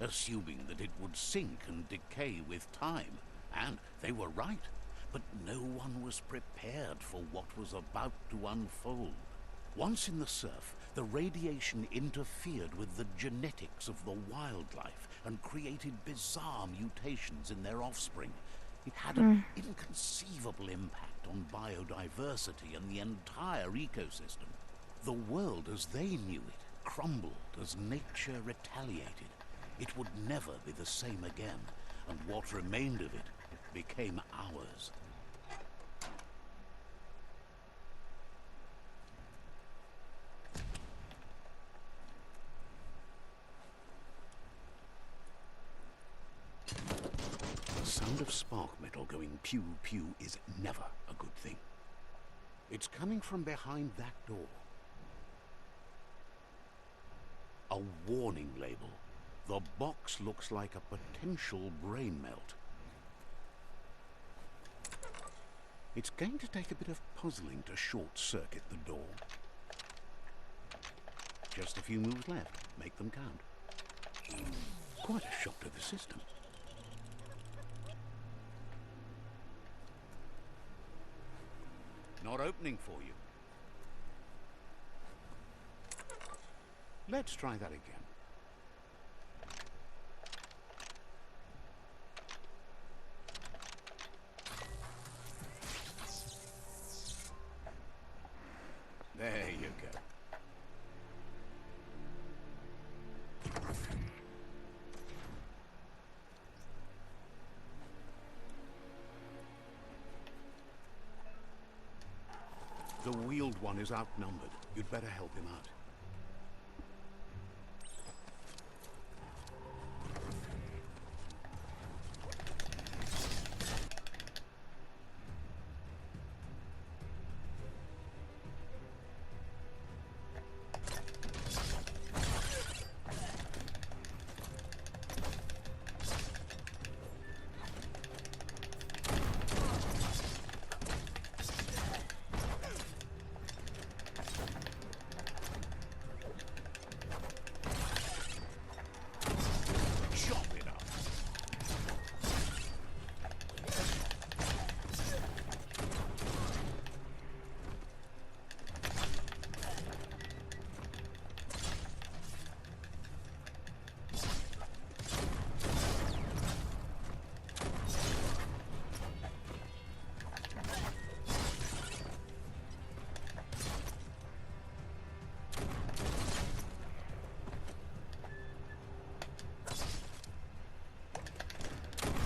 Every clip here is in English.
assuming that it would sink and decay with time. And they were right. But no one was prepared for what was about to unfold. Once in the surf, the radiation interfered with the genetics of the wildlife and created bizarre mutations in their offspring. It had an inconceivable impact on biodiversity and the entire ecosystem. The world as they knew it crumbled as nature retaliated. It would never be the same again, and what remained of it became ours. The sound of spark metal going pew-pew is never a good thing. It's coming from behind that door. A warning label. The box looks like a potential brain melt. It's going to take a bit of puzzling to short-circuit the door. Just a few moves left. Make them count. Quite a shock to the system. Not opening for you. Let's try that again. There you go. The wheeled one is outnumbered. You'd better help him out.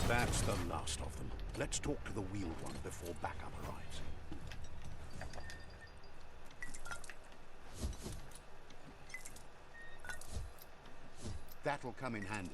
That's the last of them. Let's talk to the wheeled one before backup arrives. That'll come in handy.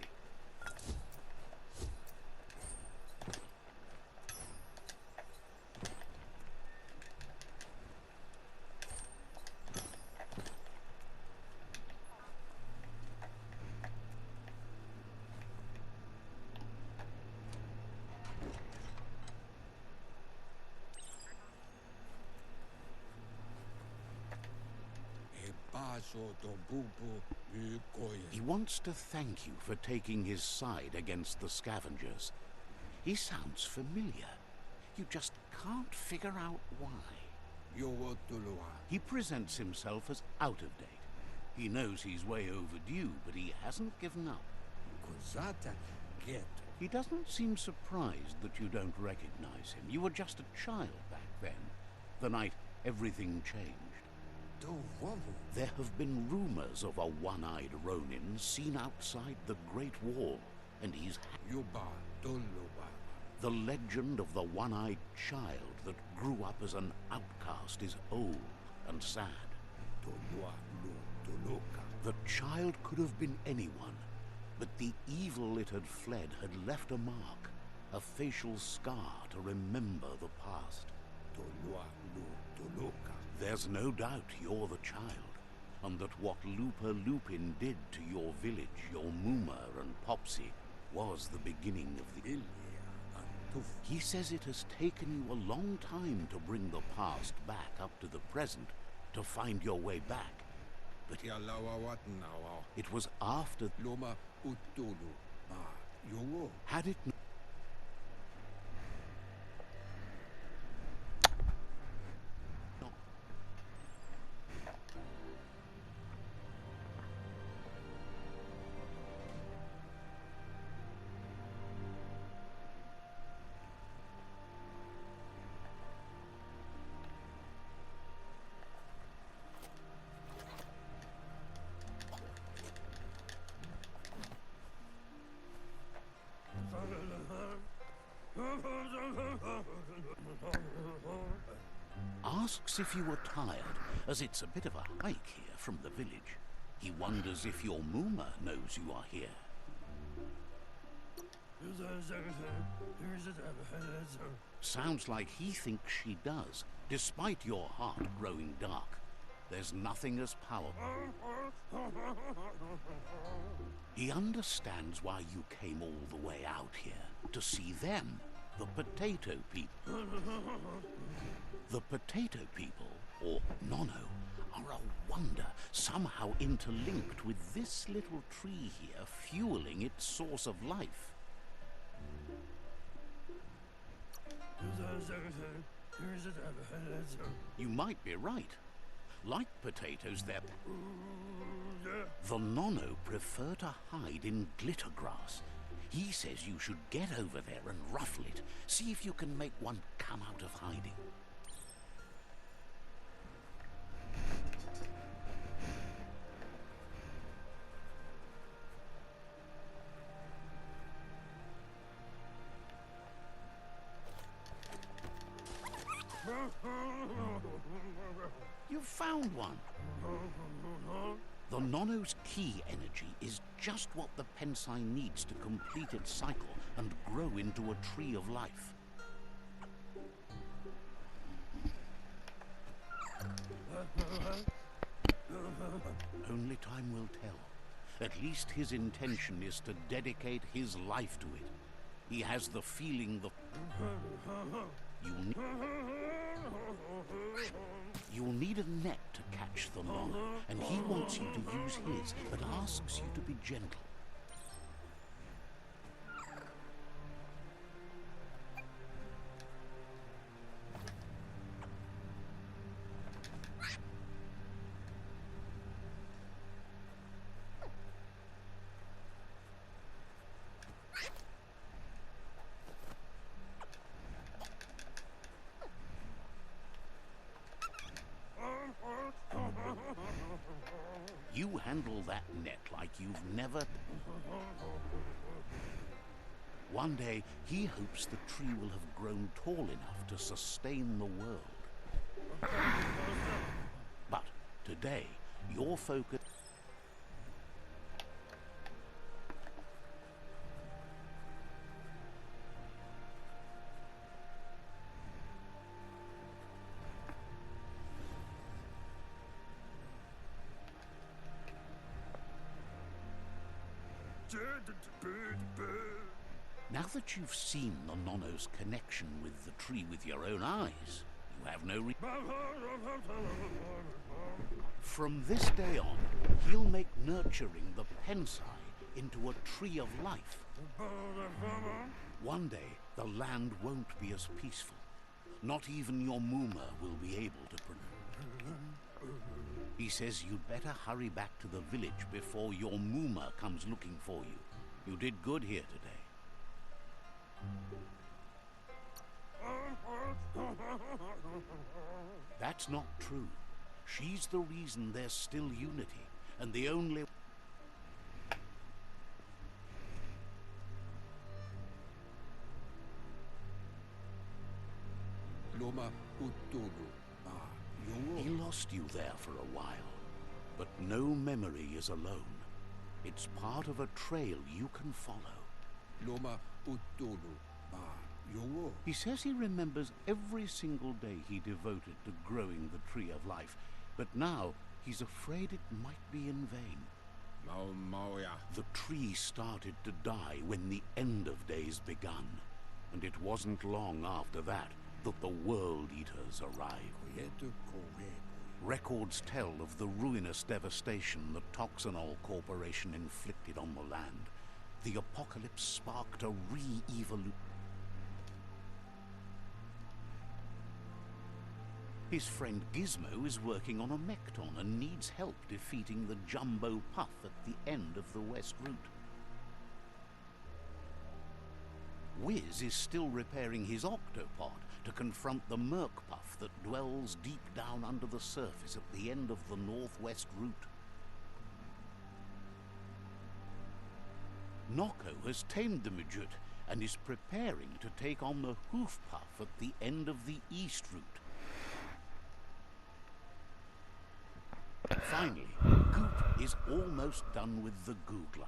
He wants to thank you for taking his side against the scavengers. He sounds familiar. You just can't figure out why. He presents himself as out of date. He knows he's way overdue, but he hasn't given up. He doesn't seem surprised that you don't recognize him. You were just a child back then, the night everything changed. There have been rumors of a one-eyed Ronin seen outside the Great Wall, and he's... The legend of the one-eyed child that grew up as an outcast is old and sad. The child could have been anyone, but the evil it had fled had left a mark, a facial scar to remember the past. There's no doubt you're the child, and that what Looper Lupin did to your village, your Muma and Popsy, was the beginning of the... He says it has taken you a long time to bring the past back up to the present, to find your way back. But it was after... utulu ba yogo. Had it not... Asks if you were tired, as it's a bit of a hike here from the village. He wonders if your Mooma knows you are here. Sounds like he thinks she does, despite your heart growing dark. There's nothing as powerful. He understands why you came all the way out here, to see them, the potato people. The potato people, or Nono, are a wonder, somehow interlinked with this little tree here, fueling its source of life. You might be right. Like potatoes, the Nono prefer to hide in glitter grass. He says you should get over there and ruffle it. See if you can make one come out of hiding. You've found one. The Nono's key energy is just what the Pensai needs to complete its cycle and grow into a tree of life. Only time will tell. At least his intention is to dedicate his life to it. He has the feeling You'll need a net to catch the Nono, and he wants you to use his, but asks you to be gentle. You handle that net like you've never... One day, he hopes the tree will have grown tall enough to sustain the world. But today, your focus... Now that you've seen the Nono's connection with the tree with your own eyes, you have no From this day on, he'll make nurturing the Pensai into a tree of life. One day, the land won't be as peaceful. Not even your Mooma will be able to He says you'd better hurry back to the village before your Mooma comes looking for you. You did good here today. That's not true. She's the reason there's still unity, and the only... He lost you there for a while, but no memory is alone. It's part of a trail you can follow. He says he remembers every single day he devoted to growing the tree of life, but now he's afraid it might be in vain. The tree started to die when the end of days begun, and it wasn't long after that that the World Eaters arrived. Records tell of the ruinous devastation the Toxanol Corporation inflicted on the land. The apocalypse sparked a re-evolution. His friend Gizmo is working on a Mekton and needs help defeating the Jumbo Puff at the end of the West Route. Wiz is still repairing his octopod to confront the Merc Puff that dwells deep down under the surface at the end of the Northwest Route. Nocco has tamed the Midget and is preparing to take on the Hoof Puff at the end of the East Route. Finally, Goop is almost done with the Goo Glide,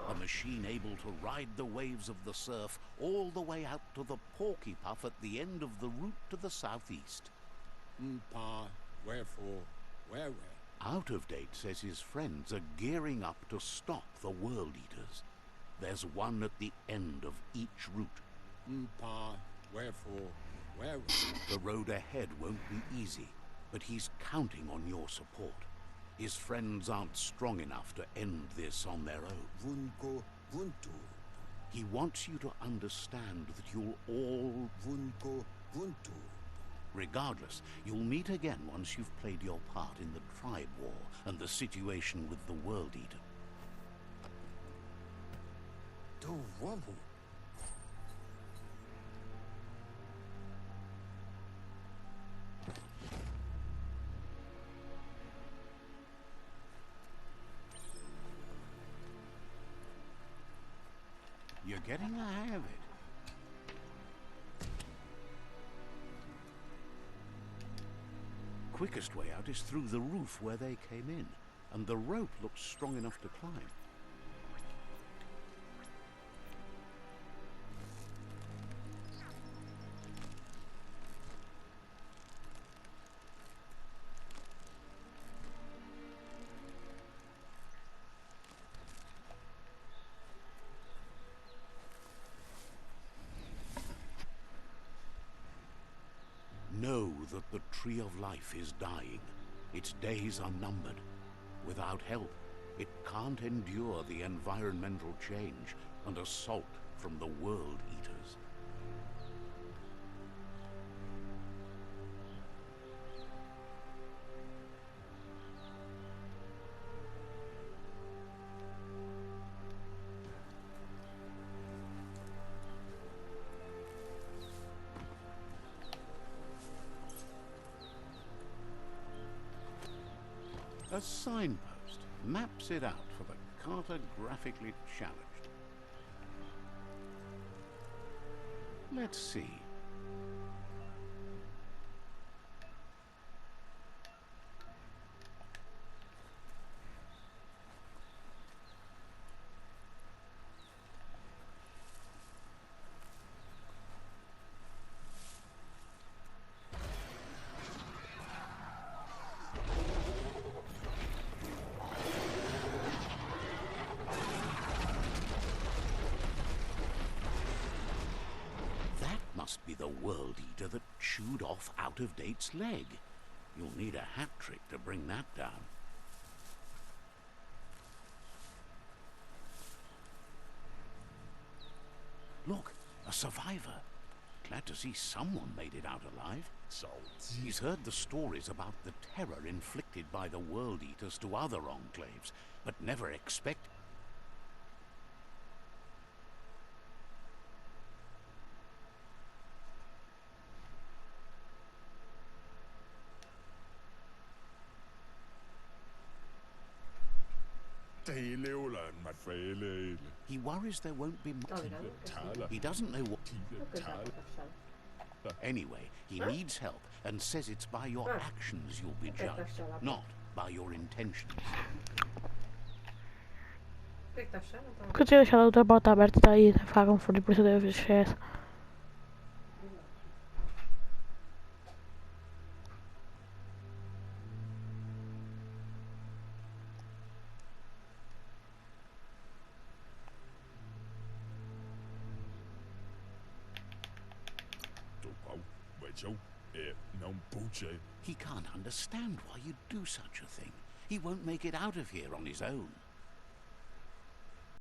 a machine able to ride the waves of the surf all the way out to the Porky Puff at the end of the route to the southeast. Pa, wherefore, where? Out of Date says his friends are gearing up to stop the World Eaters. There's one at the end of each route. Pa, wherefore, where? The road ahead won't be easy, but he's counting on your support. His friends aren't strong enough to end this on their own. Vunko, vuntu. He wants you to understand that you'll all... Vunko, vuntu. Regardless, you'll meet again once you've played your part in the Tribe War and the situation with the World Eater. Do wabu. You're getting the hang of it. Quickest way out is through the roof where they came in, and the rope looks strong enough to climb. Know that the Tree of Life is dying. Its days are numbered. Without help, it can't endure the environmental change and assault from the World Eaters. A signpost maps it out for the cartographically challenged. Let's see. Must be the World Eater that chewed off Out of Date's leg. You'll need a hat trick to bring that down. Look, a survivor. Glad to see someone made it out alive. He's heard the stories about the terror inflicted by the World Eaters to other enclaves, but never expected. He worries there won't be much. He doesn't know what. Anyway, he needs help and says it's by your actions you'll be judged, not by your intentions. Kto ci siadał do bota, Berta i fagą for the pursuit of his shares. non puce. He can't understand why you'd do such a thing. He won't make it out of here on his own.